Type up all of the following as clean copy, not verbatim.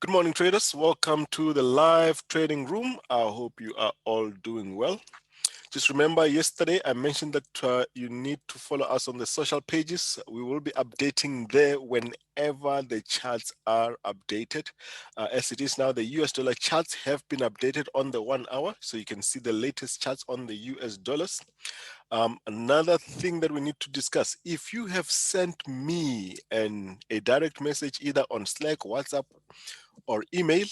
Good morning, traders. Welcome to the live trading room. I hope you are all doing well. Just remember, yesterday I mentioned that you need to follow us on the social pages. We will be updating there whenever the charts are updated. As it is now, the US dollar charts have been updated on the 1 hour, so you can see the latest charts on the US dollars. Another thing that we need to discuss, if you have sent me a direct message either on Slack, WhatsApp, or email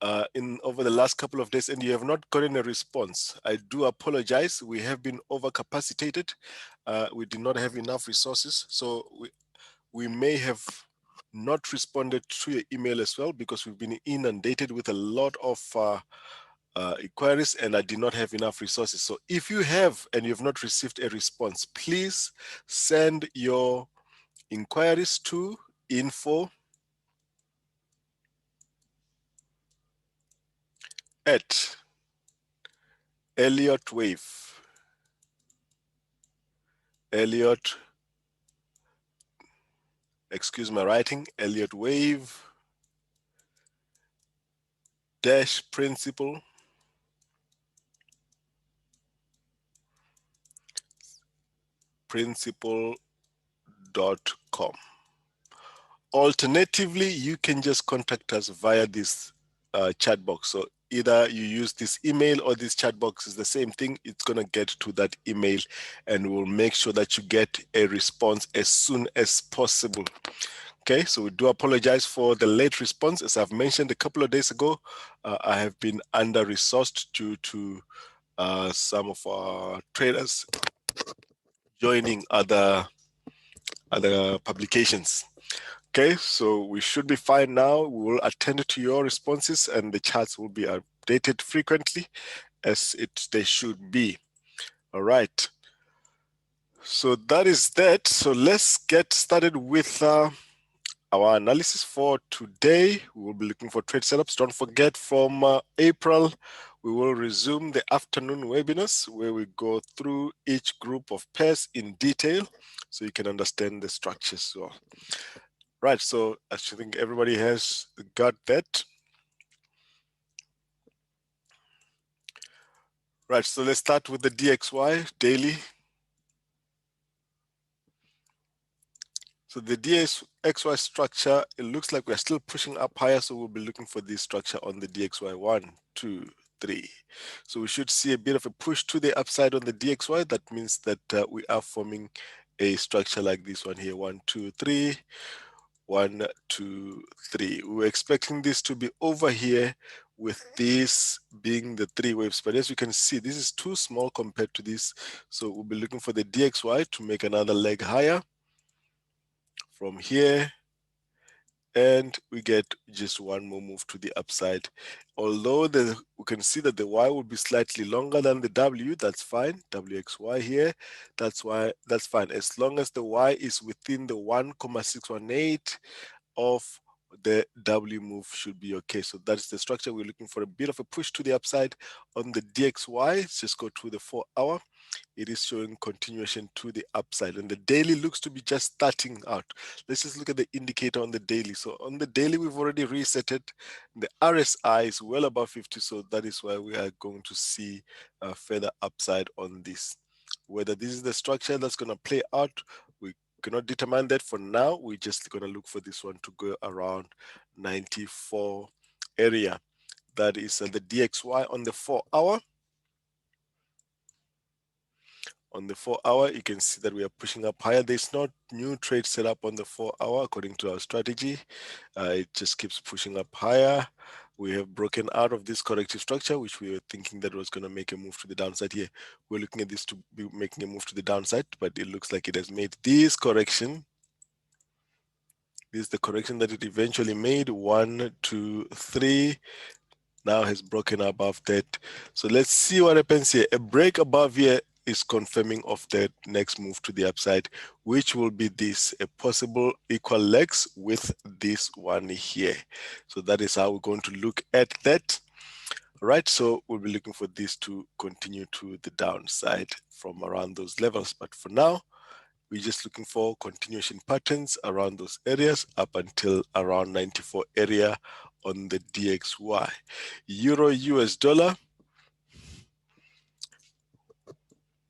over the last couple of days and you have not gotten a response, I do apologize. We have been overcapacitated. We did not have enough resources. So we may have not responded to your email as well because we've been inundated with a lot of inquiries and I did not have enough resources. So if you have and you have not received a response, please send your inquiries to info@Elliott Wave. Excuse my writing, Elliott Wave principal.com. Alternatively, you can just contact us via this chat box. So either you use this email or this chat box is the same thing. It's going to get to that email and we'll make sure that you get a response as soon as possible. Okay, so we do apologize for the late response. As I've mentioned a couple of days ago, I have been under-resourced due to some of our traders joining other publications. Okay, so we should be fine now. We will attend to your responses and the charts will be updated frequently as they should be. All right. So that is that. So let's get started with our analysis for today. We will be looking for trade setups. Don't forget, from April, we will resume the afternoon webinars where we go through each group of pairs in detail so you can understand the structures. So, right, so I think everybody has got that. Right, so let's start with the DXY daily. So the DXY structure, it looks like we're still pushing up higher, so we'll be looking for this structure on the DXY 1, 2, 3. So we should see a bit of a push to the upside on the DXY. That means that we are forming a structure like this one here, 1, 2, 3, 1, 2, 3. We were expecting this to be over here with this being the 3 waves, but as you can see, this is too small compared to this. So we'll be looking for the DXY to make another leg higher from here, and we get just one more move to the upside. Although we can see that the Y will be slightly longer than the W, that's fine. WXY here, that's fine. As long as the Y is within the 1,618 of the W move should be okay. So that's the structure. We're looking for a bit of a push to the upside on the DXY. Let's just go to the 4 hour. It is showing continuation to the upside, and the daily looks to be just starting out. Let's just look at the indicator on the daily. So on the daily, we've already reset it. The RSI is well above 50, so that is why we are going to see a further upside on this. Whether this is the structure that's going to play out, we cannot determine that for now. We're just going to look for this one to go around 94 area. That is the DXY on the 4 hour. On the 4 hour, you can see that we are pushing up higher. There's no new trade set up on the 4 hour according to our strategy. It just keeps pushing up higher. We have broken out of this corrective structure, which we were thinking that was going to make a move to the downside here. We're looking at this to be making a move to the downside, but it looks like it has made this correction. This is the correction that it eventually made. 1, 2, 3. Now has broken above that. So let's see what happens here. A break above here is confirming of the next move to the upside, which will be this, a possible equal legs with this one here. So that is how we're going to look at that. All right, so we'll be looking for this to continue to the downside from around those levels. But for now, We're just looking for continuation patterns around those areas up until around 94 area on the DXY. Euro US dollar.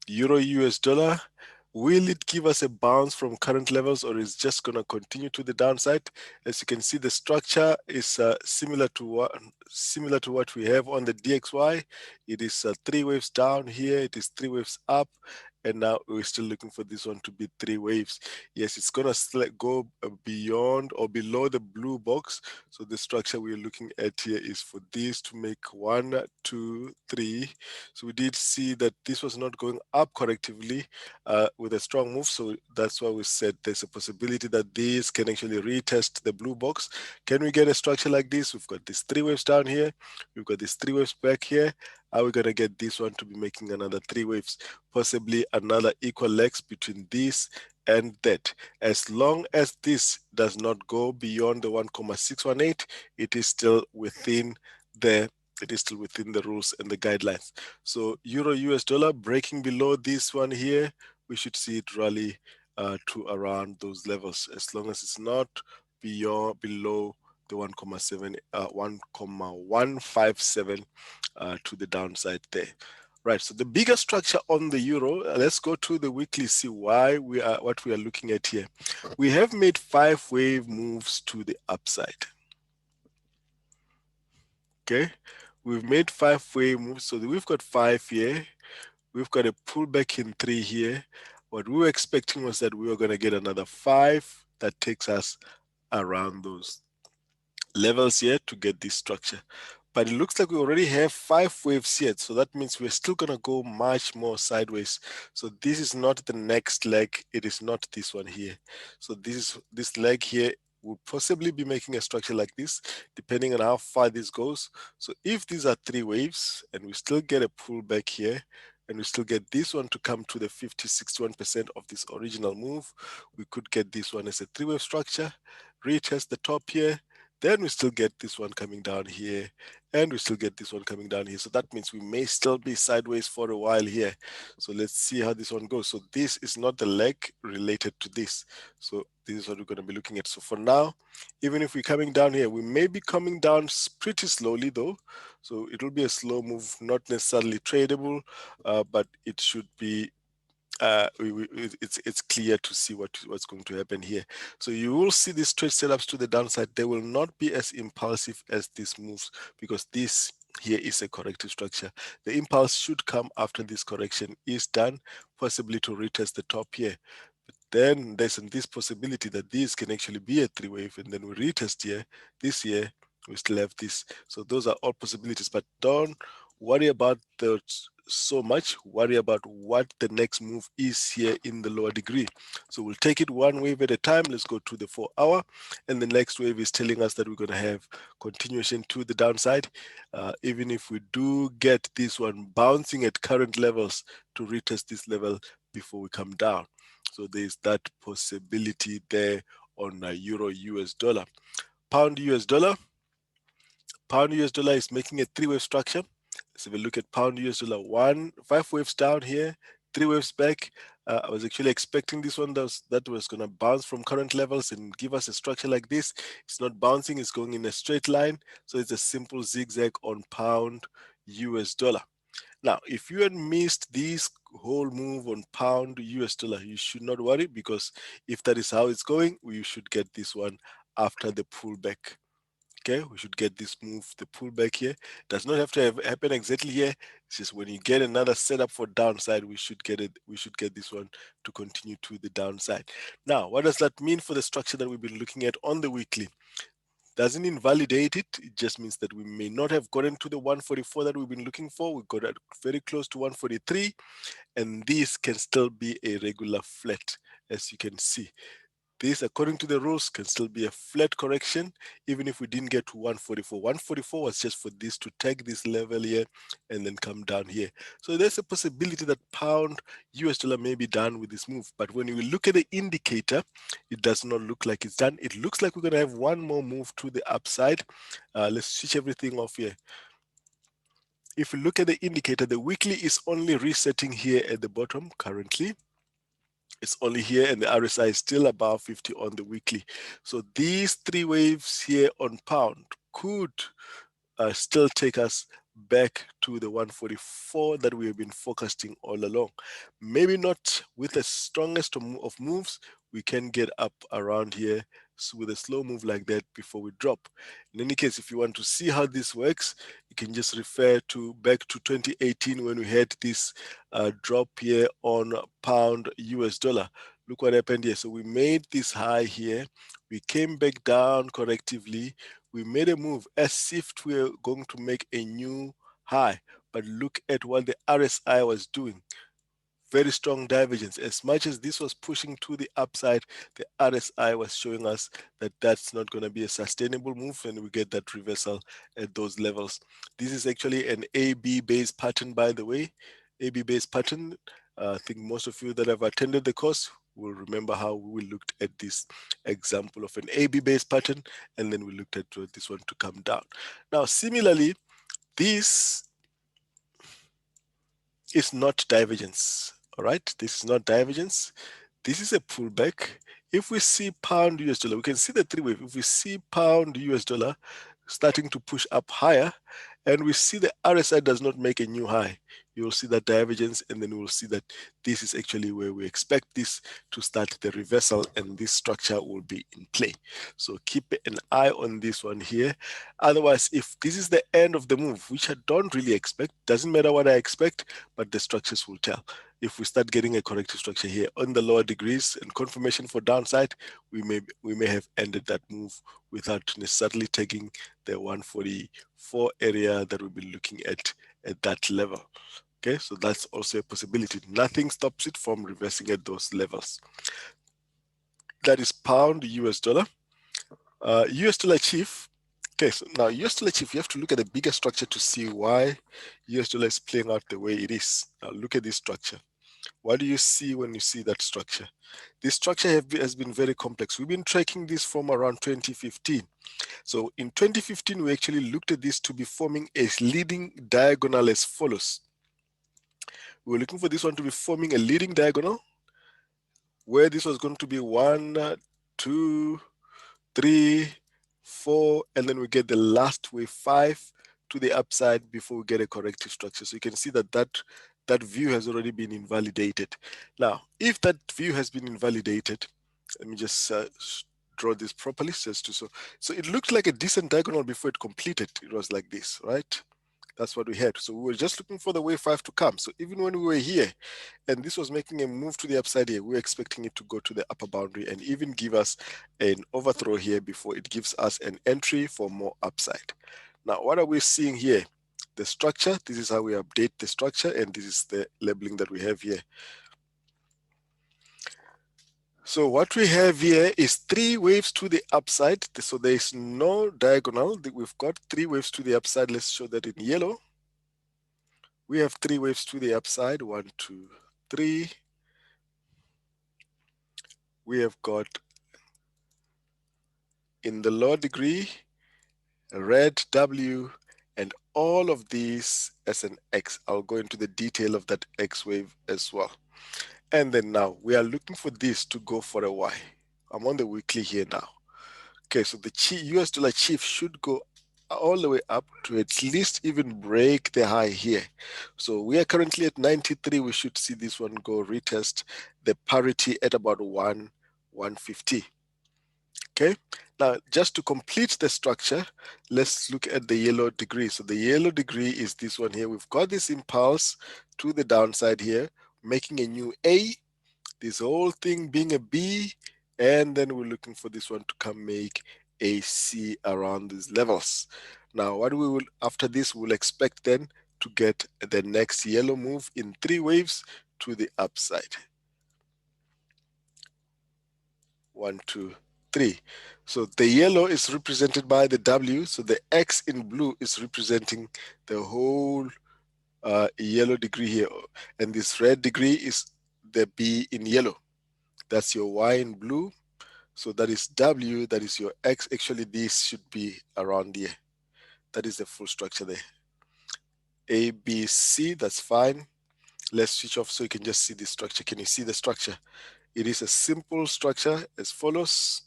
Euro US dollar. Will it give us a bounce from current levels, or is just going to continue to the downside? As you can see, the structure is similar to what we have on the DXY. It is 3 waves down here. It is 3 waves up. And now we're still looking for this one to be 3 waves. Yes, it's going to go beyond or below the blue box. So the structure we're looking at here is for this to make 1, 2, 3. So we did see that this was not going up correctively with a strong move. So that's why we said there's a possibility that these can actually retest the blue box. Can we get a structure like this? We've got these 3 waves down here. We've got these 3 waves back here. Are we going to get this one to be making another 3 waves? Possibly another equal legs between this and that. As long as this does not go beyond the 1,618, it is still within the rules and the guidelines. So Euro US dollar breaking below this one here, we should see it rally to around those levels, as long as it's not below the 1,157 to the downside there. Right, so the bigger structure on the euro, let's go to the weekly, see why what we are looking at here. We have made 5 wave moves to the upside. Okay, we've made 5 wave moves, so we've got 5 here. We've got a pullback in 3 here. What we were expecting was that we were going to get another 5 that takes us around those levels here to get this structure. But it looks like we already have 5 waves here, so that means we're still going to go much more sideways. So this is not the next leg, it is not this one here. So this leg here will possibly be making a structure like this, depending on how far this goes. So if these are 3 waves and we still get a pullback here, and we still get this one to come to the 50-61% of this original move, we could get this one as a 3-wave structure, retest the top here, then we still get this one coming down here, and we still get this one coming down here. So that means we may still be sideways for a while here. So let's see how this one goes. So this is not the leg related to this. So this is what we're going to be looking at. So for now, even if we're coming down here, we may be coming down pretty slowly though. So it will be a slow move, not necessarily tradable, but it should be it's clear to see what's going to happen here. So you will see these trade setups to the downside. They will not be as impulsive as these moves, because this here is a corrective structure. The impulse should come after this correction is done, possibly to retest the top here. But then there's this possibility that this can actually be a 3-wave, and then we retest here, this here, we still have this. So those are all possibilities, but don't worry about so much. Worry about what the next move is here in the lower degree. So we'll take it 1 wave at a time. Let's go to the 4-hour, and the next wave is telling us that we're going to have continuation to the downside. Even if we do get this one bouncing at current levels to retest this level before we come down. So there's that possibility there on Euro US dollar. Pound US dollar. Pound US dollar is making a 3-wave structure. Let's have a look at pound US dollar. 5 waves down here, 3 waves back. I was actually expecting this one that was going to bounce from current levels and give us a structure like this. It's not bouncing, it's going in a straight line. So it's a simple zigzag on pound US dollar. Now, if you had missed this whole move on pound US dollar, you should not worry, because if that is how it's going, we should get this one after the pullback. Okay, we should get this move, the pullback here. Does not have to happen exactly here. It's just when you get another setup for downside, we should get it. We should get this one to continue to the downside. Now, what does that mean for the structure that we've been looking at on the weekly? Doesn't invalidate it. It just means that we may not have gotten to the 144 that we've been looking for. We got very close to 143, and this can still be a regular flat, as you can see. This, according to the rules, can still be a flat correction, even if we didn't get to 144. 144 was just for this to take this level here and then come down here. So there's a possibility that pound US dollar may be done with this move. But when we look at the indicator, it does not look like it's done. It looks like we're going to have one more move to the upside. Let's switch everything off here. If we look at the indicator, the weekly is only resetting here at the bottom currently. It's only here, and the RSI is still above 50 on the weekly. So these three waves here on pound could still take us back to the 144 that we have been forecasting all along. Maybe not with the strongest of moves. We can get up around here with a slow move like that before we drop. In any case, if you want to see how this works, you can just refer to back to 2018 when we had this drop here on pound US dollar. Look what happened here. So we made this high here. We came back down correctively. We made a move as if we were going to make a new high, but look at what the RSI was doing. Very strong divergence. As much as this was pushing to the upside, the RSI was showing us that that's not going to be a sustainable move, and we get that reversal at those levels. This is actually an AB based pattern, by the way. AB based pattern. I think most of you that have attended the course will remember how we looked at this example of an AB based pattern, and then we looked at this one to come down. Now, similarly, this is not divergence. All right, this is not divergence. This is a pullback. If we see pound US dollar, we can see the three wave. If we see pound US dollar starting to push up higher, and we see the RSI does not make a new high, you will see that divergence, and then we'll see that this is actually where we expect this to start the reversal, and this structure will be in play. So keep an eye on this one here. Otherwise, if this is the end of the move, which I don't really expect, doesn't matter what I expect, but the structures will tell. If we start getting a corrective structure here on the lower degrees and confirmation for downside, we may have ended that move without necessarily taking the 144 area that we'll be looking at that level. Okay, so that's also a possibility. Nothing stops it from reversing at those levels. That is pound US dollar. US dollar chief. Okay, so now US dollar chief, you have to look at the bigger structure to see why US dollar is playing out the way it is. Now look at this structure. What do you see when you see that structure? This structure has been very complex. We've been tracking this from around 2015. So in 2015, we actually looked at this to be forming a leading diagonal as follows. We were looking for this one to be forming a leading diagonal where this was going to be 1, 2, 3, 4, and then we get the last wave 5 to the upside before we get a corrective structure. So you can see that that view has already been invalidated. Now, if that view has been invalidated, let me just draw this properly. So it looked like a decent diagonal before it completed. It was like this, right? That's what we had. So we were just looking for the wave 5 to come. So even when we were here, and this was making a move to the upside here, we were expecting it to go to the upper boundary and even give us an overthrow here before it gives us an entry for more upside. Now, what are we seeing here? The structure, this is how we update the structure, and this is the labeling that we have here. So what we have here is 3 waves to the upside. So there is no diagonal. We've got 3 waves to the upside. Let's show that in yellow. We have 3 waves to the upside. 1, 2, 3. We have got in the lower degree, a red W, and all of these as an X. I'll go into the detail of that X wave as well. And then now we are looking for this to go for a Y. I'm on the weekly here now. Okay, so the US dollar chief should go all the way up to at least even break the high here. So we are currently at 93. We should see this one go retest the parity at about 150. Okay, now just to complete the structure, let's look at the yellow degree. So the yellow degree is this one here. We've got this impulse to the downside here, making a new A, this whole thing being a B, and then we're looking for this one to come make a C around these levels. Now, what we will, after this, we'll expect then to get the next yellow move in 3 waves to the upside. 1, 2, 3. So the yellow is represented by the W. So the X in blue is representing the whole yellow degree here. And this red degree is the B in yellow. That's your Y in blue. So that is W, that is your X. Actually, this should be around here. That is the full structure there. A, B, C, that's fine. Let's switch off so you can just see the structure. Can you see the structure? It is a simple structure as follows.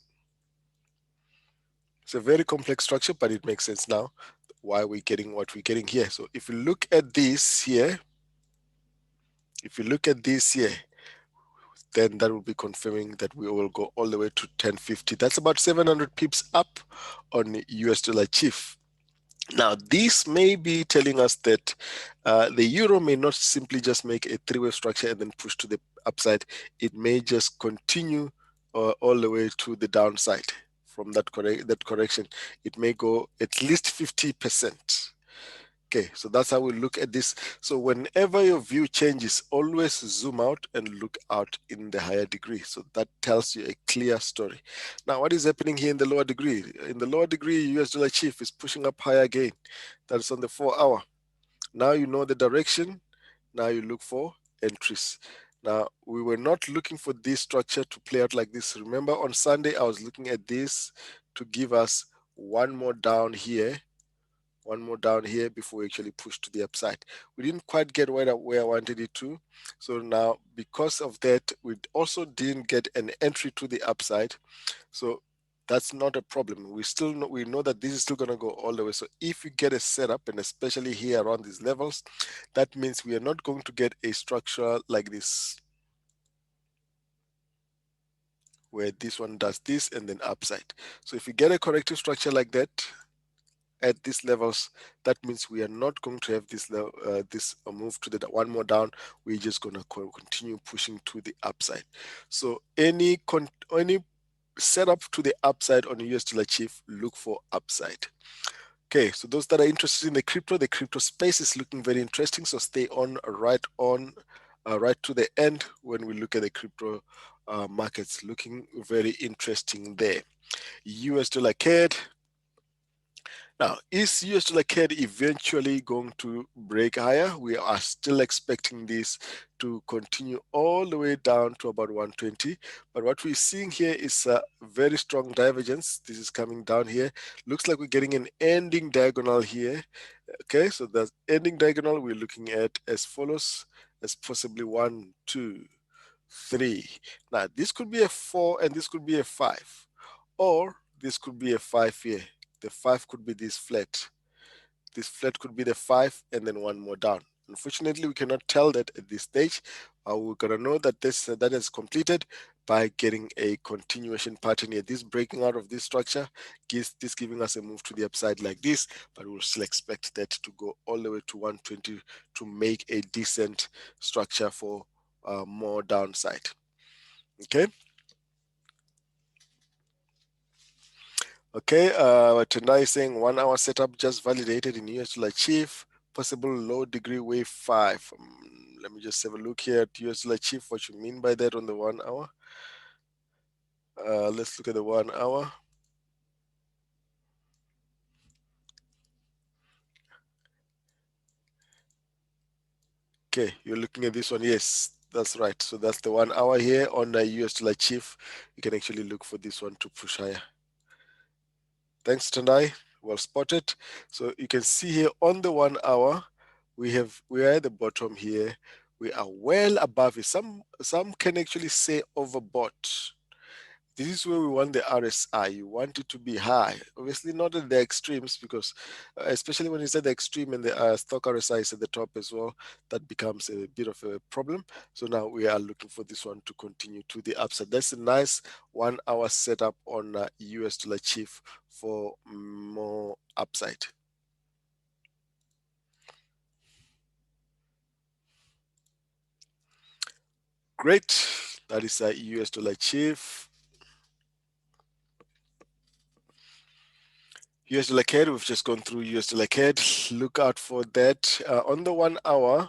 It's a very complex structure, but it makes sense now why we're getting what we're getting here. So if you look at this here, then that will be confirming that we will go all the way to 1050. That's about 700 pips up on the US dollar chief. Now, this may be telling us that the euro may not simply just make a three-way structure and then push to the upside. It may just continue all the way to the downside. From that correction, it may go at least 50%. Okay, so that's how we look at this. So whenever your view changes, always zoom out and look out in the higher degree. So that tells you a clear story. Now, what is happening here in the lower degree? In the lower degree, US dollar chief is pushing up higher again. That's on the 4-hour. Now you know the direction. Now you look for entries. Now, we were not looking for this structure to play out like this. Remember, on Sunday, I was looking at this to give us one more down here before we actually push to the upside. We didn't quite get where I wanted it to. So now, because of that, we also didn't get an entry to the upside. So that's not a problem. We know that this is still going to go all the way. So if you get a setup, and especially here around these levels, that means we are not going to get a structure like this, where this one does this and then upside. So if you get a corrective structure like that, at these levels, that means we are not going to have this move to the one more down. We're just going to continue pushing to the upside. So any setup to the upside on US dollar chief, look for upside. Okay, so those that are interested in the crypto space is looking very interesting. So stay on right to the end when we look at the crypto markets, looking very interesting there. US dollar CAD. Now, is US dollar CAD eventually going to break higher? We are still expecting this to continue all the way down to about 120. But what we're seeing here is a very strong divergence. This is coming down here. Looks like we're getting an ending diagonal here. Okay, so the ending diagonal we're looking at as follows, as possibly 1, 2, 3. Now, this could be a 4 and this could be a 5. Or this could be a 5 here. The 5 could be this flat. This flat could be the 5 and then one more down. Unfortunately, we cannot tell that at this stage. We're going to know that that is completed by getting a continuation pattern here. This breaking out of this structure, this giving us a move to the upside like this, but we'll still expect that to go all the way to 120 to make a decent structure for more downside. Okay. Okay, Tendai is saying 1 hour setup just validated in US dollar chief, possible low degree wave 5. Let me just have a look here at US dollar chief, what you mean by that on the 1 hour. Let's look at the 1 hour. Okay, you're looking at this one. Yes, that's right. So that's the 1 hour here on the US dollar chief. You can actually look for this one to push higher. Thanks, Tendai. Well spotted. So you can see here on the 1 hour, we are at the bottom here. We are well above it. Some can actually say overbought. This is where we want the RSI. You want it to be high. Obviously not at the extremes, because especially when it's at the extreme and the stock RSI is at the top as well, that becomes a bit of a problem. So now we are looking for this one to continue to the upside. That's a nice 1 hour setup on US dollar chief for more upside. Great. That is a US dollar chief. US dollar CAD, we've just gone through US dollar CAD. Look out for that. On the 1 hour,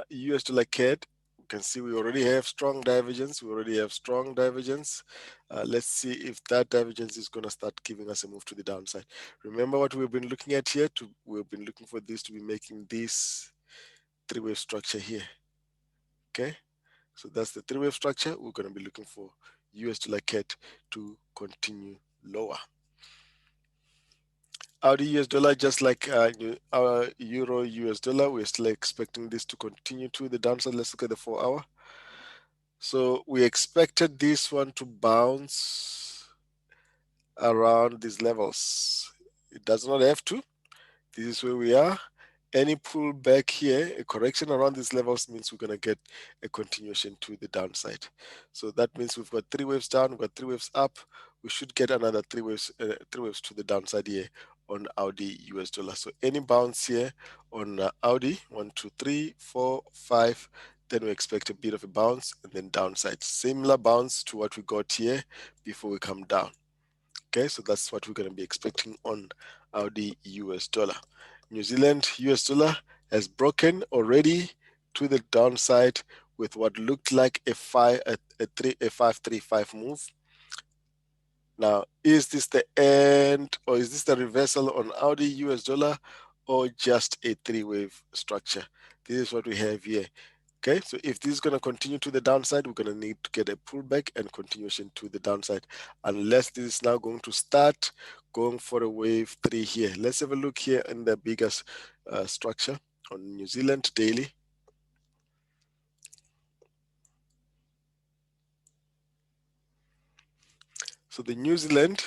US dollar CAD, you can see we already have strong divergence. Let's see if that divergence is going to start giving us a move to the downside. Remember what we've been looking at here? We've been looking for this to be making this three-wave structure here. Okay, so that's the three-wave structure. We're going to be looking for US dollar CAD to continue lower. Audi US dollar, just like our Euro US dollar, we're still expecting this to continue to the downside. Let's look at the 4-hour. So we expected this one to bounce around these levels. It does not have to. This is where we are. Any pullback here, a correction around these levels means we're going to get a continuation to the downside. So that means we've got 3 waves down, we've got 3 waves up. We should get another 3 waves to the downside here on Audi US dollar. So any bounce here on Audi, 1, 2, 3, 4, 5, then we expect a bit of a bounce and then downside. Similar bounce to what we got here before we come down. Okay, so that's what we're going to be expecting on Audi US dollar. New Zealand US dollar has broken already to the downside with what looked like a 535 move. Now, is this the end, or is this the reversal on Audi US dollar, or just a 3-wave structure? This is what we have here. Okay, so if this is going to continue to the downside, we're going to need to get a pullback and continuation to the downside, unless this is now going to start going for a wave 3 here. Let's have a look here in the biggest structure on New Zealand daily. So the New Zealand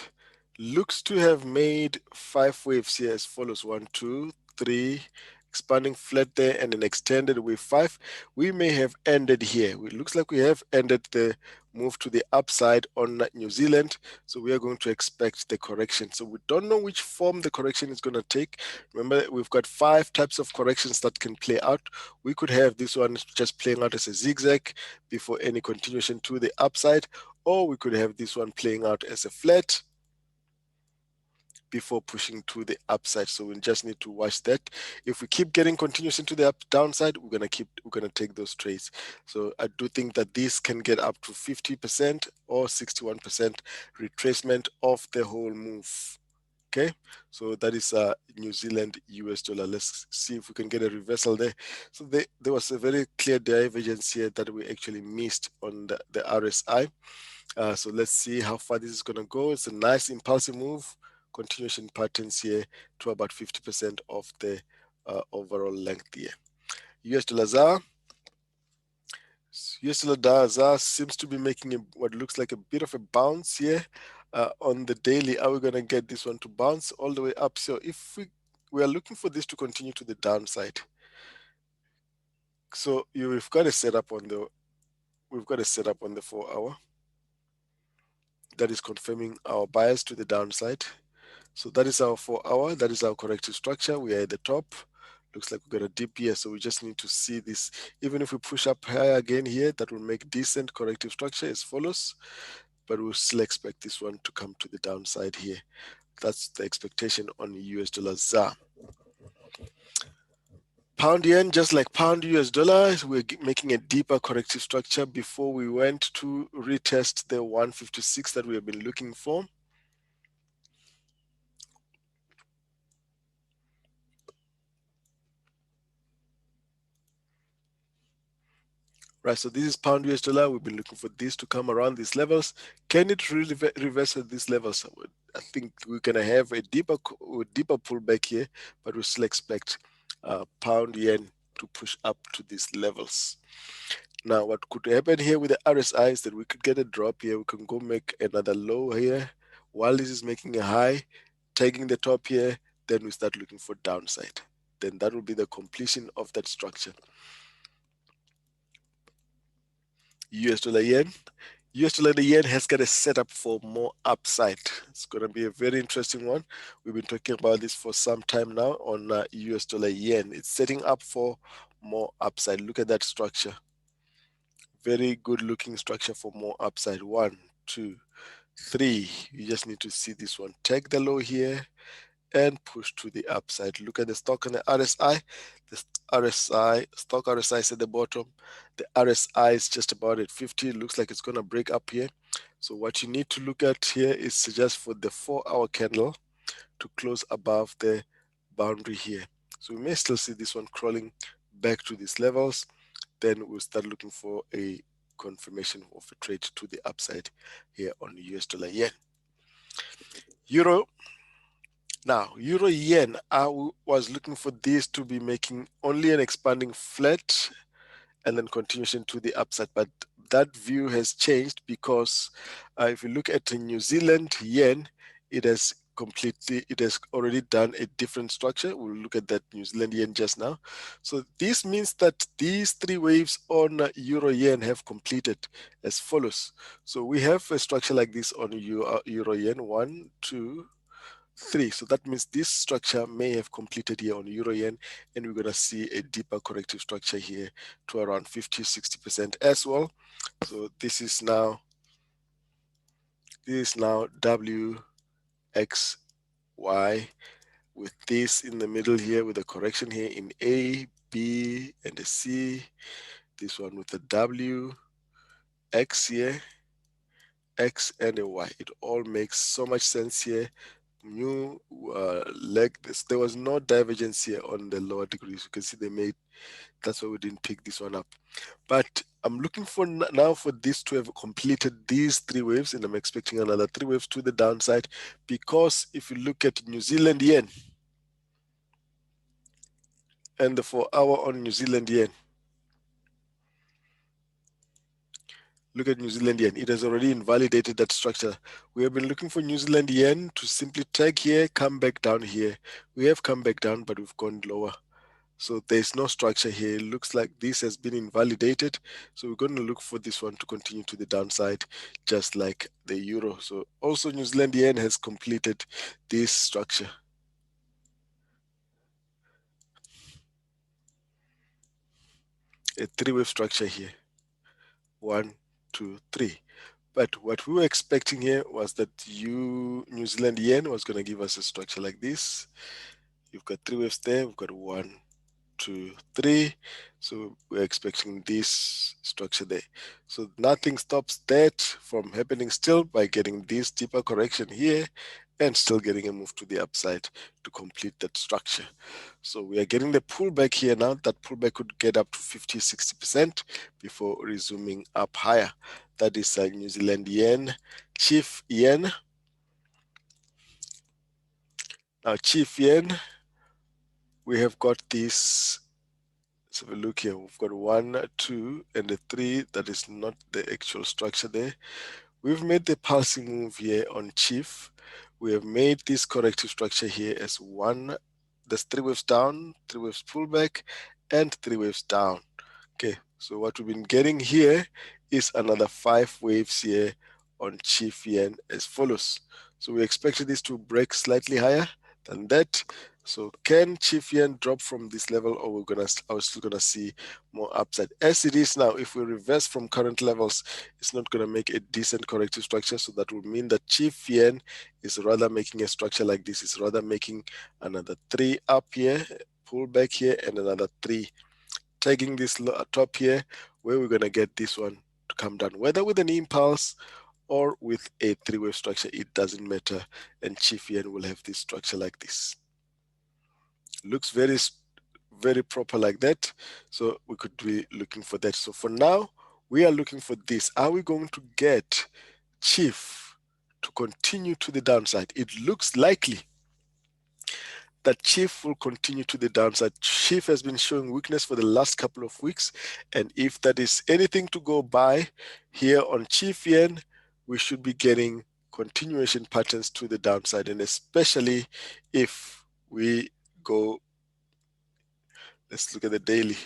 looks to have made 5 waves here as follows: 1, 2, 3, expanding flat there, and an extended wave 5. We may have ended here. It looks like we have ended the move to the upside on New Zealand. So we are going to expect the correction. So we don't know which form the correction is going to take. Remember, we've got 5 types of corrections that can play out. We could have this one just playing out as a zigzag before any continuation to the upside, or we could have this one playing out as a flat before pushing to the upside. So we just need to watch that. If we keep getting continuation to the downside, we're gonna take those trades. So I do think that this can get up to 50% or 61% retracement of the whole move. Okay, so that is New Zealand US dollar. Let's see if we can get a reversal there. So there was a very clear divergence here that we actually missed on the RSI. So let's see how far this is going to go. It's a nice impulsive move. Continuation patterns here to about 50% of the overall length here. US dollar ZAR. US dollar ZAR seems to be making what looks like a bit of a bounce here on the daily. Are we going to get this one to bounce all the way up? So if we are looking for this to continue to the downside. So we've got a setup on the 4-hour that is confirming our bias to the downside. So that is our 4-hour. That is our corrective structure. We are at the top. Looks like we're going to dip here. So we just need to see this. Even if we push up higher again here, that will make decent corrective structure as follows. But we'll still expect this one to come to the downside here. That's the expectation on US dollar ZAR. Pound yen, just like pound US dollar, we're making a deeper corrective structure before we went to retest the 156 that we have been looking for. Right, so this is pound US dollar. We've been looking for this to come around these levels. Can it really reverse at these levels? I think we're gonna have a deeper pullback here, but we still expect pound yen to push up to these levels. Now, what could happen here with the RSI is that we could get a drop here. We can go make another low here while this is making a high, taking the top here. Then we start looking for downside. Then that will be the completion of that structure. US dollar yen. US dollar yen has got a setup for more upside. It's going to be a very interesting one. We've been talking about this for some time now on US dollar yen. It's setting up for more upside. Look at that structure. Very good looking structure for more upside. 1, 2, 3. You just need to see this one. Take the low here and push to the upside. Look at the stock and the RSI. The stock RSI is at the bottom. The RSI is just about at 50. It looks like it's going to break up here. So what you need to look at here is just for the 4-hour candle to close above the boundary here. So we may still see this one crawling back to these levels. Then we'll start looking for a confirmation of a trade to the upside here on US dollar yen. Euro. Now, Euro Yen, I was looking for this to be making only an expanding flat and then continuation to the upside. But that view has changed because if you look at the New Zealand yen, it has already done a different structure. We'll look at that New Zealand yen just now. So this means that these three waves on Euro yen have completed as follows. So we have a structure like this on Euro yen, 1, 2, 3. So that means this structure may have completed here on Euro yen, and we're going to see a deeper corrective structure here to around 50-60% as well. So this is now WXY with this in the middle here with a correction here in A, B, and a C. This one with a W, X here, X and a Y. It all makes so much sense here. New leg, there was no divergence here on the lower degrees. You can see they made, that's why we didn't pick this one up. But I'm looking for now for this to have completed these three waves, and I'm expecting another three waves to the downside, because if you look at New Zealand yen and the 4 hour on New Zealand yen, look at New Zealand yen. It has already invalidated that structure. We have been looking for New Zealand yen to simply tag here, come back down here. We have come back down, but we've gone lower. So there's no structure here. It looks like this has been invalidated. So we're going to look for this one to continue to the downside, just like the euro. So also New Zealand yen has completed this structure. A three-wave structure here. 1, 2, 3. But what we were expecting here was that New Zealand yen was going to give us a structure like this. You've got three waves there. We've got 1, 2, 3. So we're expecting this structure there. So nothing stops that from happening still by getting this deeper correction here and still getting a move to the upside to complete that structure. So we are getting the pullback here now. That pullback could get up to 50-60% before resuming up higher. That is New Zealand yen, Chief yen. Now Chief yen, we have got this. Let's have a look here. We've got 1, 2, and a 3. That is not the actual structure there. We've made the pulsing move here on Chief. We have made this corrective structure here as 1. There's 3 waves down, 3 waves pullback, and 3 waves down. Okay, so what we've been getting here is another 5 waves here on Chief yen as follows. So we expected this to break slightly higher than that. So can Chief yen drop from this level, or are we still gonna see more upside? As it is now, if we reverse from current levels, it's not gonna make a decent corrective structure. So that would mean that Chief yen is rather making a structure like this. It's rather making another 3 up here, pull back here, and another 3. Tagging this top here, where we're gonna get this one to come down, whether with an impulse or with a 3-wave structure, it doesn't matter. And Chief yen will have this structure like this. Looks very, very proper like that. So we could be looking for that. So for now, we are looking for this. Are we going to get Chief to continue to the downside? It looks likely that Chief will continue to the downside. Chief has been showing weakness for the last couple of weeks. And if that is anything to go by here on Chief yen, we should be getting continuation patterns to the downside. And especially if we go, let's look at the daily.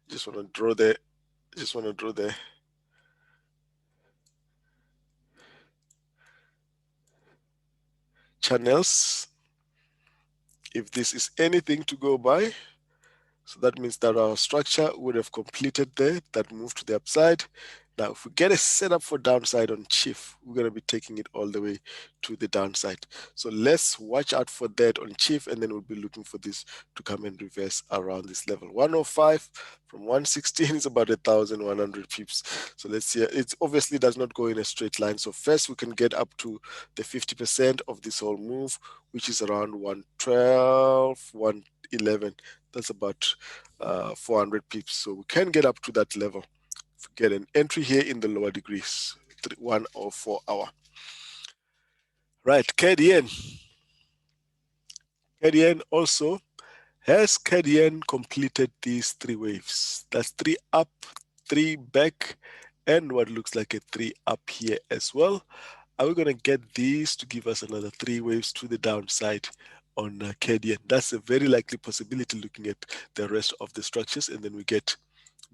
Just want to draw the channels. If this is anything to go by, so that means that our structure would have completed there, that move to the upside. Now, if we get a setup for downside on Chief, we're going to be taking it all the way to the downside. So let's watch out for that on Chief, and then we'll be looking for this to come and reverse around this level. 105 from 116 is about 1,100 pips. So let's see. It obviously does not go in a straight line. So first we can get up to the 50% of this whole move, which is around 112, 111. That's about 400 pips. So we can get up to that level. Get an entry here in the lower degrees, 1 or 4 hour. Right, CAD yen. CAD also, has CAD completed these 3 waves? That's 3 up, 3 back, and what looks like a 3 up here as well. Are we going to get these to give us another 3 waves to the downside on CAD? That's a very likely possibility looking at the rest of the structures, and then we get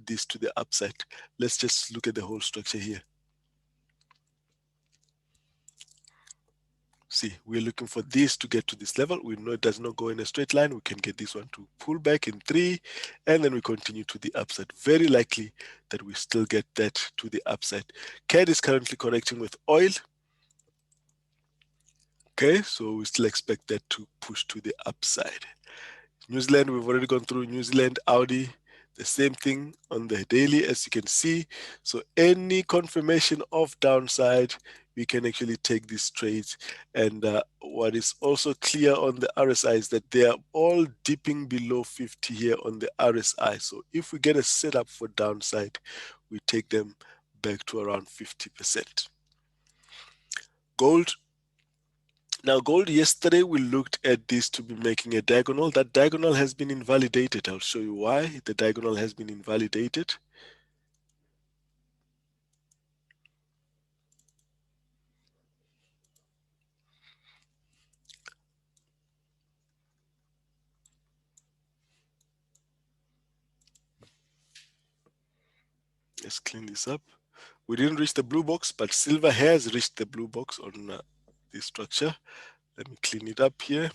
this to the upside. Let's just look at the whole structure here. See, we're looking for this to get to this level. We know it does not go in a straight line. We can get this one to pull back in 3, and then we continue to the upside. Very likely that we still get that to the upside. CAD is currently correcting with oil. Okay, so we still expect that to push to the upside. New Zealand, we've already gone through New Zealand, Audi, the same thing on the daily, as you can see. So any confirmation of downside, we can actually take these trades. And what is also clear on the RSI is that they are all dipping below 50 here on the RSI. So if we get a setup for downside, we take them back to around 50%. Gold. Now, gold, yesterday we looked at this to be making a diagonal. That diagonal has been invalidated. I'll show you why the diagonal has been invalidated. Let's clean this up. We didn't reach the blue box, but silver has reached the blue box on this structure. Let me clean it up here.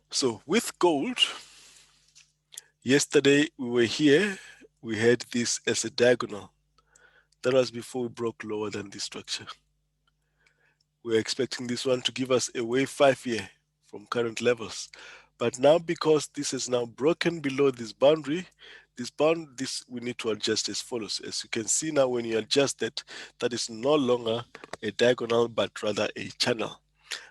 So with gold, yesterday we were here, we had this as a diagonal. That was before we broke lower than this structure. We're expecting this one to give us a wave 5 here from current levels. But now, because this is now broken below this boundary, this we need to adjust as follows. As you can see now, when you adjust it, that is no longer a diagonal, but rather a channel.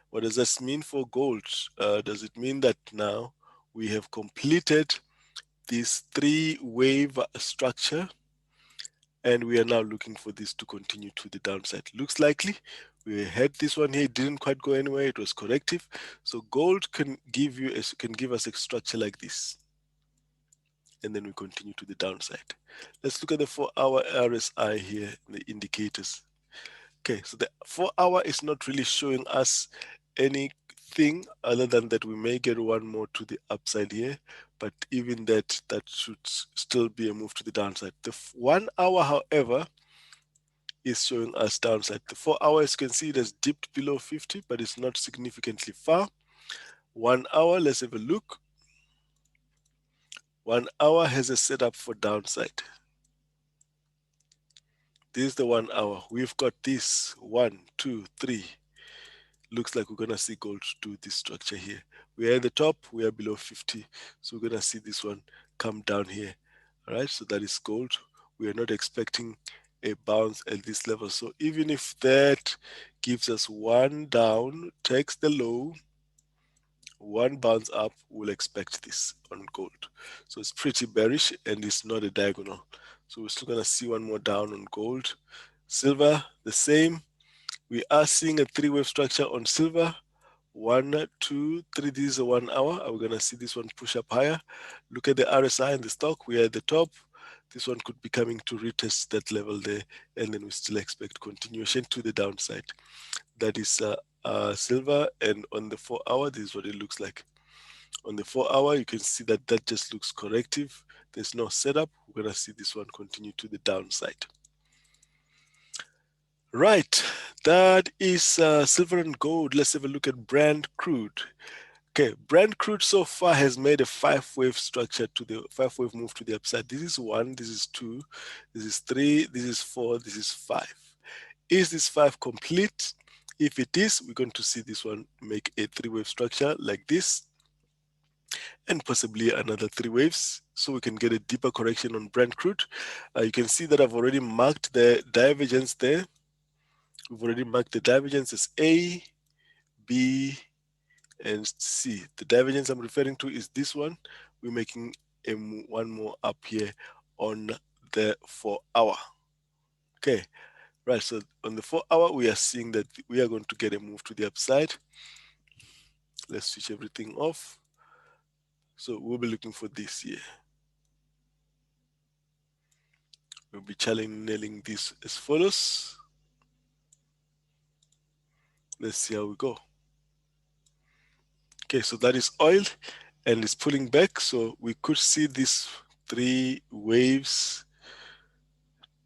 What does this mean for gold? Does it mean that now we have completed this 3-wave structure, and we are now looking for this to continue to the downside? Looks likely. We had this one here, it didn't quite go anywhere, it was corrective. So gold can give us a structure like this, and then we continue to the downside. Let's look at the 4-hour RSI here, the indicators. Okay, so the 4-hour is not really showing us anything other than that we may get one more to the upside here, but even that should still be a move to the downside. The 1 hour, however, is showing us downside. The 4 hours, you can see it has dipped below 50, but it's not significantly far. 1 hour, let's have a look. 1 hour has a setup for downside. This is the 1 hour. We've got this 1, 2, 3. Looks like we're gonna see gold do this structure here. We are at the top, we are below 50. So we're gonna see this one come down here. All right, so that is gold. We are not expecting a bounce at this level. So even if that gives us one down, takes the low, one bounce up, we'll expect this on gold. So it's pretty bearish and it's not a diagonal. So we're still gonna see one more down on gold. Silver, the same. We are seeing a 3-wave structure on silver. 1, 2, 3, this is a 1 hour. Are we gonna see this one push up higher? Look at the RSI and the stock, we are at the top. This one could be coming to retest that level there, and then we still expect continuation to the downside. That is silver, and on the 4-hour, this is what it looks like. On the 4-hour, you can see that that just looks corrective. There's no setup. We're gonna see this one continue to the downside. Right, that is silver and gold. Let's have a look at Brent crude. Okay, Brent crude so far has made a 5-wave structure to the 5-wave move to the upside. This is 1, this is 2, this is 3, this is 4, this is 5. Is this 5 complete? If it is, we're going to see this one make a 3-wave structure like this, and possibly another 3 waves, so we can get a deeper correction on Brent crude. You can see that I've already marked the divergence there. We've already marked the divergence as A, B, and C. The divergence I'm referring to is this one. We're making one more up here on the 4-hour. Okay, Right, so on the 4 hour, we are seeing that we are going to get a move to the upside. Let's switch everything off. So we'll be looking for this here. We'll be channeling this as follows. Let's see how we go. Okay, so that is oil and it's pulling back. So we could see these 3 waves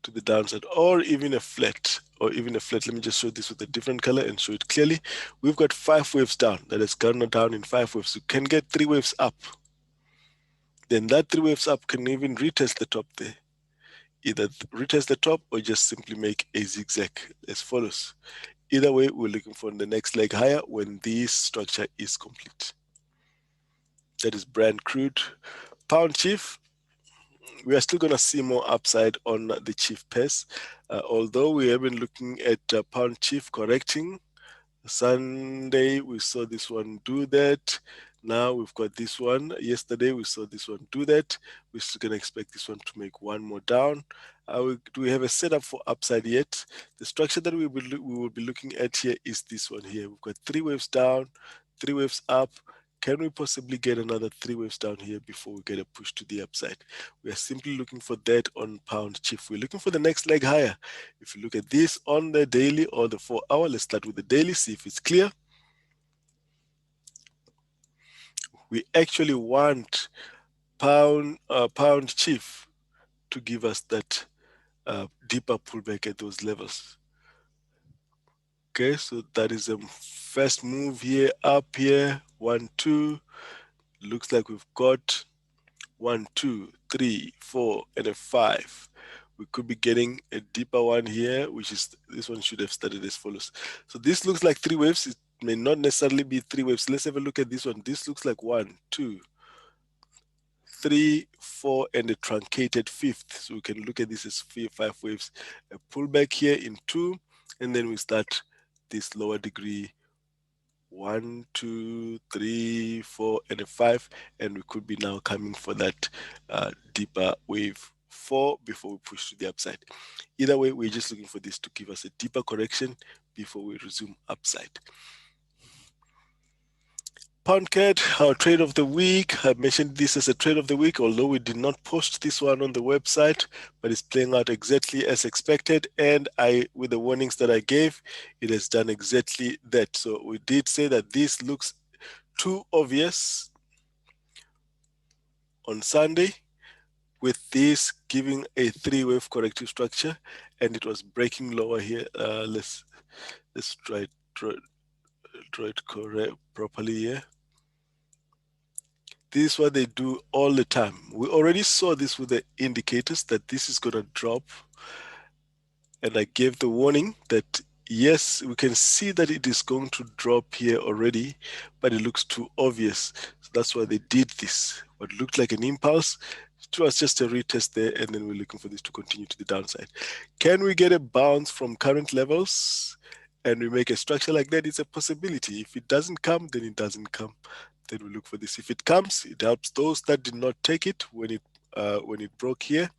to the downside, or even a flat, Let me just show this with a different color and show it clearly. We've got 5 waves down. That has gone down in 5 waves. You can get 3 waves up. Then that 3 waves up can even retest the top there. Either retest the top or just simply make a zigzag as follows. Either way, we're looking for the next leg higher when this structure is complete. That is Brent crude. Pound chief, we are still going to see more upside on the chief pairs, although we have been looking at pound chief correcting. Sunday, we saw this one do that. Now we've got this one. Yesterday, we saw this one do that. We're still going to expect this one to make one more down. Do we have a setup for upside yet? The structure that we will be looking at here is this one here. We've got 3 waves down, 3 waves up. Can we possibly get another 3 waves down here before we get a push to the upside? We are simply looking for that on pound chief. We're looking for the next leg higher. If you look at this on the daily or the 4 hour, let's start with the daily, see if it's clear. We actually want pound chief to give us that deeper pullback at those levels. Okay, so that is a first move here, up here, 1, 2. Looks like we've got 1, 2, 3, 4, and a 5. We could be getting a deeper one here, which is, this one should have started as follows. So this looks like 3 waves. It may not necessarily be 3 waves. Let's have a look at this one. This looks like 1, 2, 3, 4, and a truncated 5th. So we can look at this as 5 waves. A pullback here in 2, and then we start this lower degree 1, 2, 3, 4, and a 5, and we could be now coming for that deeper wave 4 before we push to the upside. Either way, we're just looking for this to give us a deeper correction before we resume upside. Pound CAD, our trade of the week. I mentioned this as a trade of the week, although we did not post this one on the website, but it's playing out exactly as expected. And with the warnings that I gave, it has done exactly that. So we did say that this looks too obvious on Sunday, with this giving a 3-wave corrective structure, and it was breaking lower here. Let's try it correct properly here. This is what they do all the time. We already saw this with the indicators that this is going to drop. And I gave the warning that, yes, we can see that it is going to drop here already, but it looks too obvious. So that's why they did this. What looked like an impulse, it was just a retest there, and then we're looking for this to continue to the downside. Can we get a bounce from current levels and we make a structure like that? It's a possibility. If it doesn't come, then it doesn't come. Then we look for this. If it comes, it helps those that did not take it when it broke here.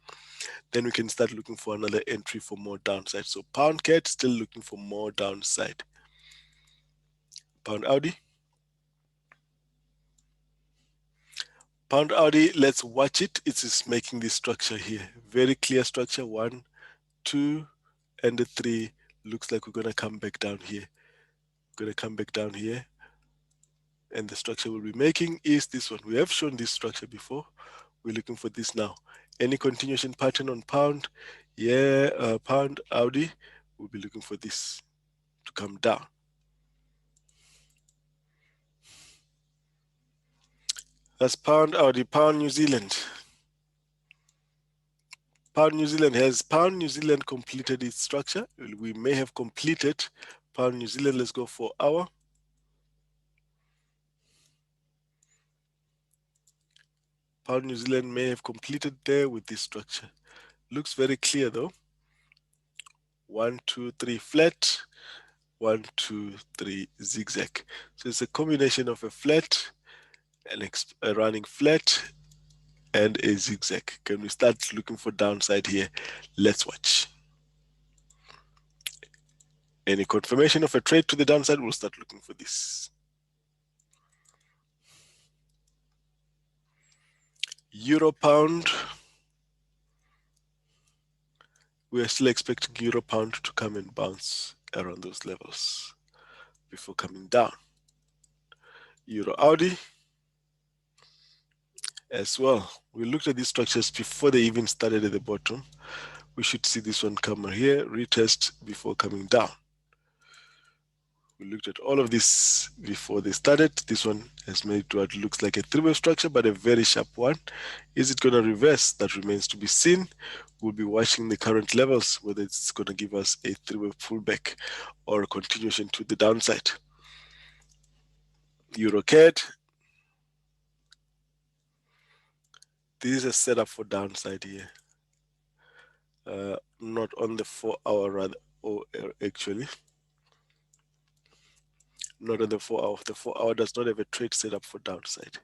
Then we can start looking for another entry for more downside. So pound CAD still looking for more downside. Pound Audi. Pound Audi, let's watch it. It is making this structure here. Very clear structure. 1, 2, and the 3. Looks like we're going to come back down here. We're going to come back down here. And the structure we'll be making is this one. We have shown this structure before. We're looking for this now. Any continuation pattern on pound? Yeah, pound Audi, we'll be looking for this to come down. That's pound Audi, pound New Zealand. Pound New Zealand, has pound New Zealand completed its structure? We may have completed pound New Zealand. Let's go for hour. Pound New Zealand may have completed there with this structure. Looks very clear though. 1, 2, 3 flat, 1, 2, 3 zigzag. So it's a combination of a flat, a running flat, and a zigzag. Can we start looking for downside here? Let's watch. Any confirmation of a trade to the downside, we'll start looking for this. Euro pound. We are still expecting Euro pound to come and bounce around those levels before coming down. Euro Audi as well. We looked at these structures before they even started at the bottom. We should see this one come here, retest before coming down. We looked at all of this before they started. This one has made what looks like a three-wave structure, but a very sharp one. Is it going to reverse? That remains to be seen. We'll be watching the current levels, whether it's going to give us a three-wave pullback or a continuation to the downside. EuroCAD. This is a setup for downside here. Not on the 4 hour rather, or actually. Not on the 4 hour. The 4 hour does not have a trade setup for downside.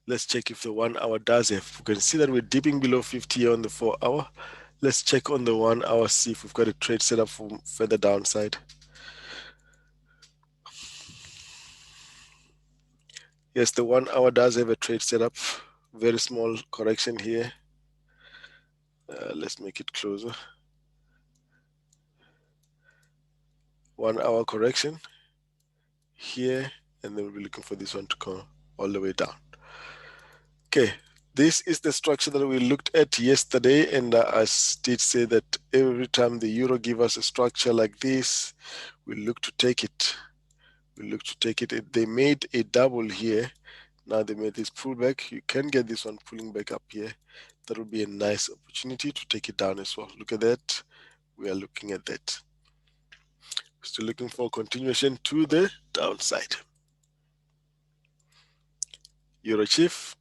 Let's check if the 1 hour does have. We can see that we're dipping below 50 on the 4 hour. Let's check on the 1 hour, see if we've got a trade setup for further downside. Yes, the 1 hour does have a trade setup. Very small correction here. Let's make it closer. 1 hour correction here, and then we'll be looking for this one to come all the way down. Okay, this is the structure that we looked at yesterday, and I did say that every time the euro give us a structure like this, we look to take it. We look to take it. They made a double here. Now they made this pullback. You can get this one pulling back up here. That will be a nice opportunity to take it down as well. Look at that. We are looking at that. Still looking for continuation to the downside. Euro Chief.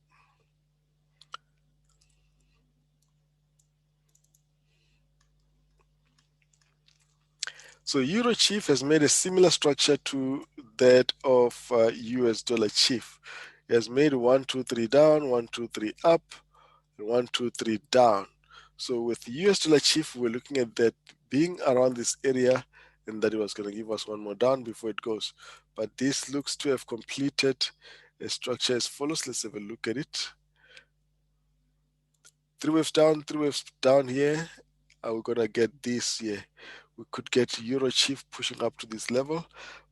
So Euro Chief has made a similar structure to that of US Dollar Chief. It has made 1, 2, 3 down, 1, 2, 3 up, and 1, 2, 3 down. So with US Dollar Chief, we're looking at that being around this area, and that it was going to give us one more down before it goes. But this looks to have completed a structure as follows. Let's have a look at it. 3 waves down here. Are we going to get this here? We could get Euro Chief pushing up to this level,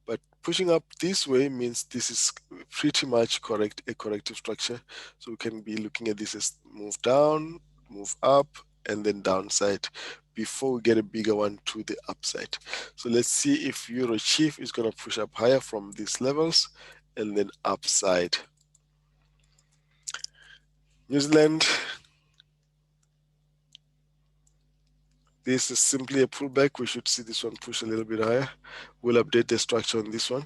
but pushing up this way means this is pretty much a corrective structure. So we can be looking at this as move down, move up, and then downside before we get a bigger one to the upside. So let's see if Euro Chief is going to push up higher from these levels and then upside. New Zealand. This is simply a pullback. We should see this one push a little bit higher. We'll update the structure on this one.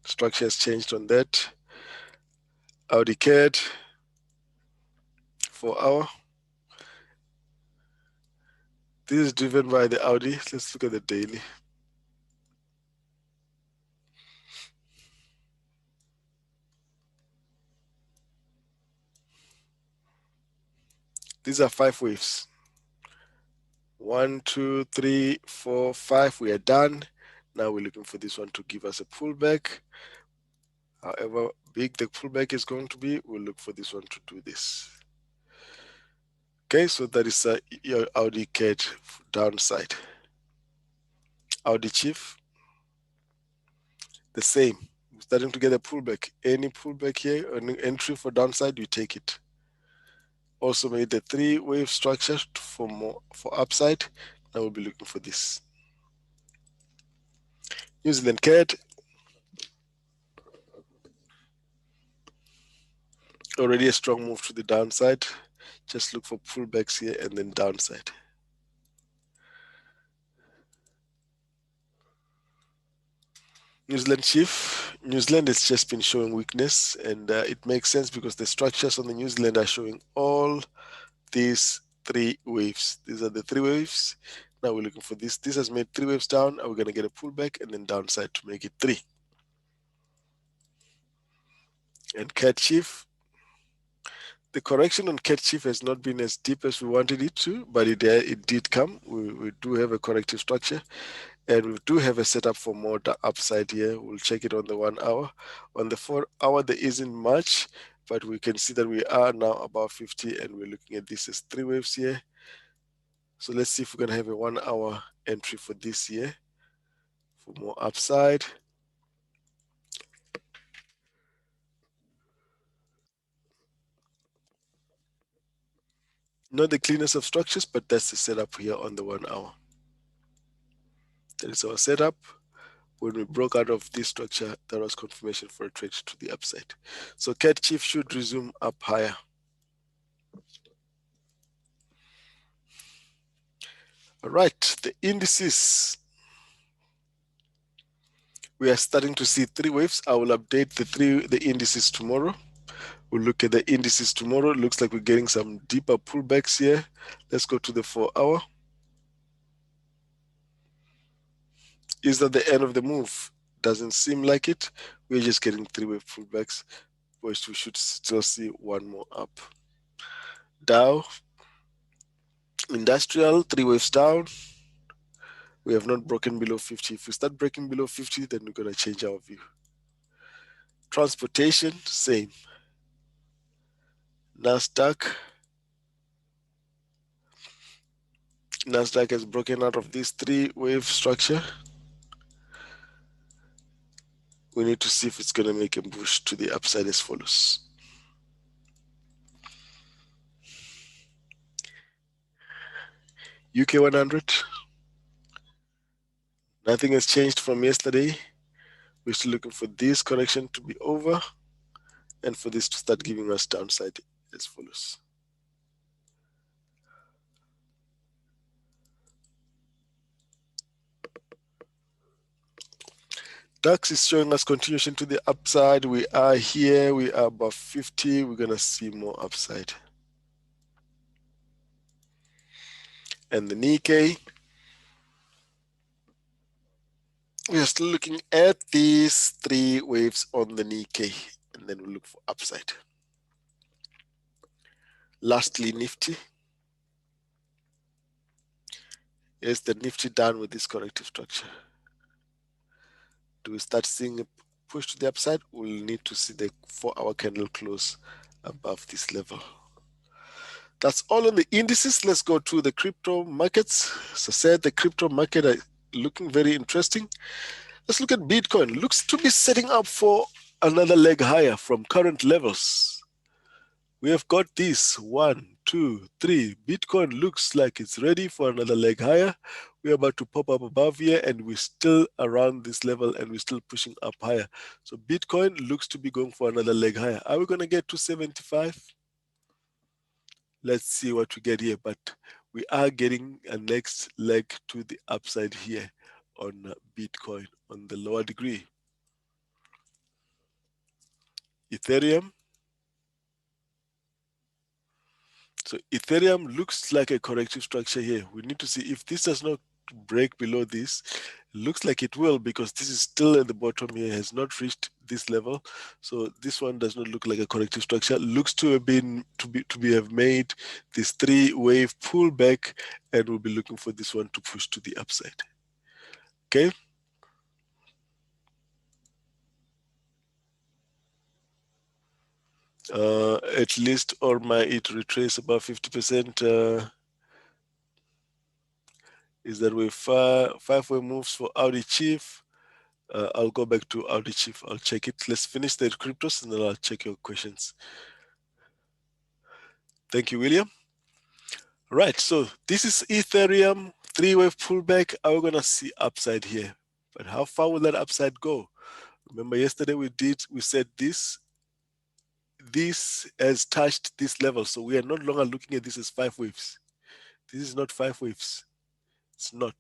Structure has changed on that. Audi CAD, 4 hour. This is driven by the Audi. Let's look at the daily. These are 5 waves. 1, 2, 3, 4, 5. We are done. Now we're looking for this one to give us a pullback. However big the pullback is going to be, we'll look for this one to do this. Okay, so that is your Audi CAD downside. Audi Chief, the same. Starting to get a pullback. Any pullback here, an entry for downside, you take it. Also made the 3-wave structure for upside. Now we'll be looking for this. New Zealand CAD. Already a strong move to the downside. Just look for pullbacks here and then downside. New Zealand Chief. New Zealand has just been showing weakness, and it makes sense because the structures on the New Zealand are showing all these 3 waves. These are the 3 waves. Now we're looking for this. This has made 3 waves down. We're going to get a pullback and then downside to make it 3. And CAD Chief. The correction on CAD Chief has not been as deep as we wanted it to, but it did come. We do have a corrective structure. And we do have a setup for more upside here. We'll check it on the 1 hour. On the 4 hour, there isn't much, but we can see that we are now above 50 and we're looking at this as 3 waves here. So let's see if we're gonna have a 1 hour entry for this year for more upside. Not the cleanest of structures, but that's the setup here on the 1 hour. That is our setup. When we broke out of this structure, that was confirmation for a trade to the upside. So CAT Chief should resume up higher. All right, the indices. We are starting to see 3 waves. I will update the indices tomorrow. We'll look at the indices tomorrow. It looks like we're getting some deeper pullbacks here. Let's go to the 4 hour. Is that the end of the move? Doesn't seem like it. We're just getting 3 wave pullbacks, which we should still see one more up. Dow, industrial, 3 waves down. We have not broken below 50. If we start breaking below 50, then we're going to change our view. Transportation, same. Nasdaq has broken out of this 3 wave structure. We need to see if it's going to make a push to the upside as follows. UK 100. Nothing has changed from yesterday. We're still looking for this correction to be over and for this to start giving us downside as follows. DAX is showing us continuation to the upside. We are here, we are above 50. We're gonna see more upside. And the Nikkei, we are still looking at these 3 waves on the Nikkei, and then we'll look for upside. Lastly, Nifty. Is the Nifty done with this corrective structure? Do we start seeing a push to the upside? We'll need to see the 4-hour candle close above this level. That's all on the indices. Let's go to the crypto markets. As I said, the crypto market are looking very interesting. Let's look at Bitcoin. Looks to be setting up for another leg higher from current levels. We have got this 1, 2, 3. Bitcoin looks like it's ready for another leg higher. We're about to pop up above here and we're still around this level and we're still pushing up higher. So Bitcoin looks to be going for another leg higher. Are we going to get to 75? Let's see what we get here, but we are getting a next leg to the upside here on Bitcoin on the lower degree. Ethereum. So Ethereum looks like a corrective structure here. We need to see if this does not break below this. It looks like it will because this is still at the bottom here, has not reached this level. So this one does not look like a corrective structure. Looks to have been have made this 3-wave pullback, and we'll be looking for this one to push to the upside. Okay. At least, or might it retrace above 50%? Is that way 5-way moves for Audi Chief? I'll go back to Audi Chief. I'll check it. Let's finish the cryptos and then I'll check your questions. Thank you, William. Right, so this is Ethereum 3-wave pullback. Are we going to see upside here? But how far will that upside go? Remember yesterday we said this has touched this level. So we are no longer looking at this as 5 waves. This is not 5 waves. It's not.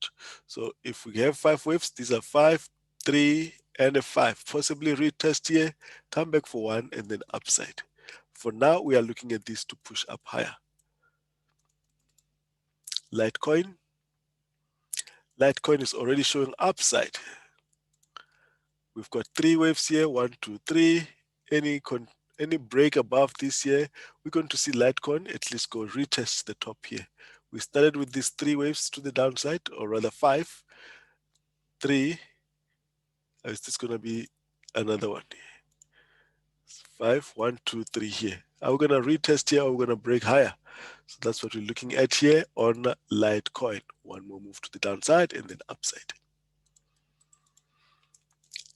So if we have 5 waves, these are 5, 3, and a 5. Possibly retest here, come back for 1, and then upside. For now, we are looking at this to push up higher. Litecoin. Litecoin is already showing upside. We've got 3 waves here, 1, 2, 3. Any break above this here, we're going to see Litecoin at least go retest the top here. We started with these 3 waves to the downside, or rather 5. 3. Is this going to be another one? 5, 1, 2, 3 here. Are we going to retest here or are we going to break higher? So that's what we're looking at here on Litecoin. One more move to the downside and then upside.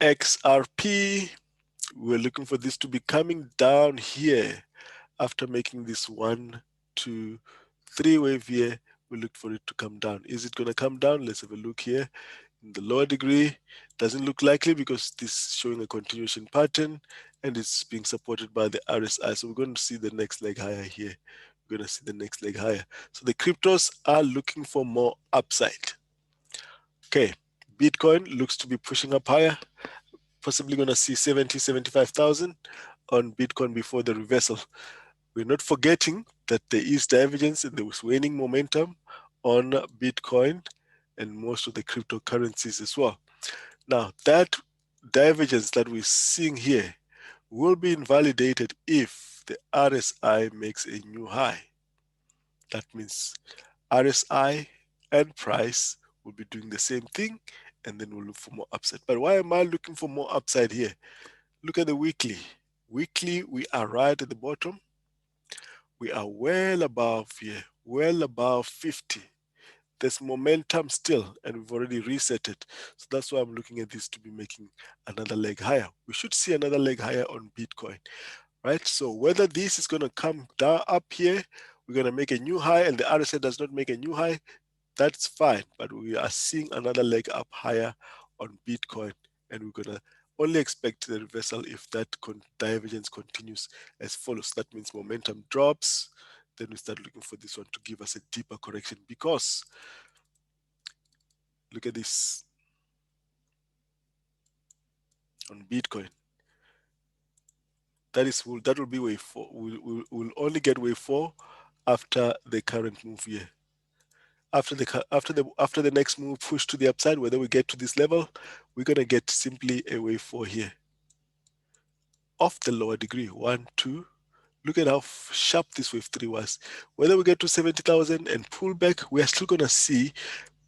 XRP, we're looking for this to be coming down here after making this 1, 2, 3 wave here. We look for it to come down. Is it going to come down? Let's have a look here. In the lower degree, doesn't look likely because this is showing a continuation pattern and it's being supported by the RSI. So we're going to see the next leg higher here. We're going to see the next leg higher. So the cryptos are looking for more upside. Okay, Bitcoin looks to be pushing up higher. Possibly going to see 70, 75,000 on Bitcoin before the reversal. We're not forgetting that there is divergence and there was waning momentum on Bitcoin and most of the cryptocurrencies as well. Now, that divergence that we're seeing here will be invalidated if the RSI makes a new high. That means RSI and price will be doing the same thing, and then we'll look for more upside. But why am I looking for more upside here? Look at the weekly. Weekly, we are right at the bottom. We are well above here, well above 50. There's momentum still, and we've already reset it. So that's why I'm looking at this to be making another leg higher. We should see another leg higher on Bitcoin, right? So whether this is going to come down up here, we're going to make a new high, and the RSI does not make a new high, that's fine. But we are seeing another leg up higher on Bitcoin, and we're going to only expect the reversal if that divergence continues as follows. That means momentum drops, then we start looking for this one to give us a deeper correction, because look at this on Bitcoin. That will be wave 4. We'll only get wave 4 after the current move here. After the next move push to the upside, whether we get to this level, we're gonna get simply a wave 4 here of the lower degree. 1, 2. Look at how sharp this wave 3 was. Whether we get to 70,000 and pull back, we are still gonna see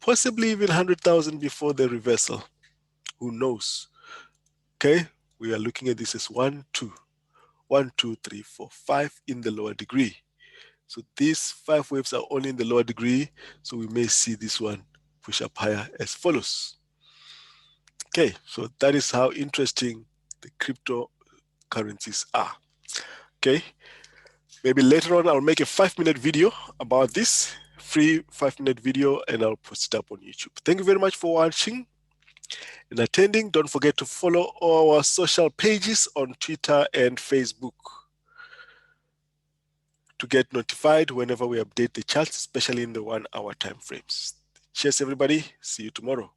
possibly even 100,000 before the reversal. Who knows? Okay, we are looking at this as 1, 2. 1, 2, 3, 4, 5 in the lower degree. So these 5 waves are only in the lower degree, so we may see this one push up higher as follows. Okay, so that is how interesting the cryptocurrencies are. Okay, maybe later on I'll make a 5-minute video about this, free 5-minute video, and I'll post it up on YouTube. Thank you very much for watching and attending. Don't forget to follow our social pages on Twitter and Facebook to get notified whenever we update the charts, especially in the 1-hour time frames. Cheers, everybody. See you tomorrow.